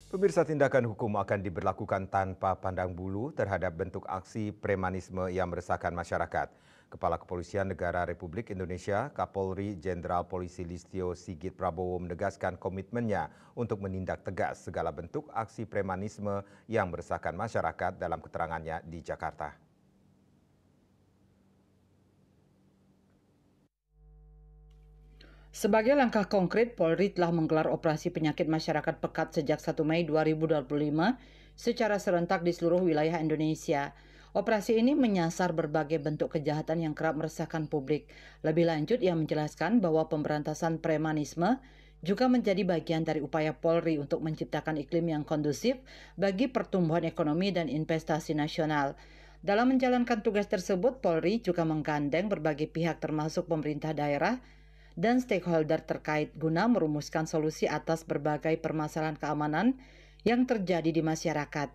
Pemirsa, tindakan hukum akan diberlakukan tanpa pandang bulu terhadap bentuk aksi premanisme yang meresahkan masyarakat. Kepala Kepolisian Negara Republik Indonesia, Kapolri Jenderal Polisi Listio Sigit Prabowo menegaskan komitmennya untuk menindak tegas segala bentuk aksi premanisme yang meresahkan masyarakat dalam keterangannya di Jakarta. Sebagai langkah konkret, Polri telah menggelar operasi penyakit masyarakat pekat sejak 1 Mei 2025 secara serentak di seluruh wilayah Indonesia. Operasi ini menyasar berbagai bentuk kejahatan yang kerap meresahkan publik. Lebih lanjut, ia menjelaskan bahwa pemberantasan premanisme juga menjadi bagian dari upaya Polri untuk menciptakan iklim yang kondusif bagi pertumbuhan ekonomi dan investasi nasional. Dalam menjalankan tugas tersebut, Polri juga menggandeng berbagai pihak termasuk pemerintah daerah dan stakeholder terkait guna merumuskan solusi atas berbagai permasalahan keamanan yang terjadi di masyarakat.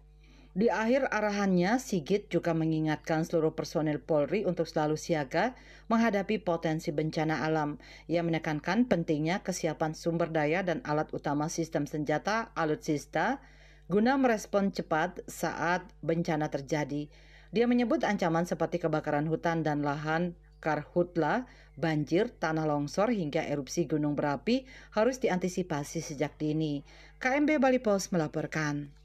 Di akhir arahannya, Sigit juga mengingatkan seluruh personel Polri untuk selalu siaga menghadapi potensi bencana alam. Ia menekankan pentingnya kesiapan sumber daya dan alat utama sistem senjata alutsista guna merespon cepat saat bencana terjadi. Dia menyebut ancaman seperti kebakaran hutan dan lahan, karhutla, banjir, tanah longsor hingga erupsi gunung berapi harus diantisipasi sejak dini. KMB Bali Post melaporkan.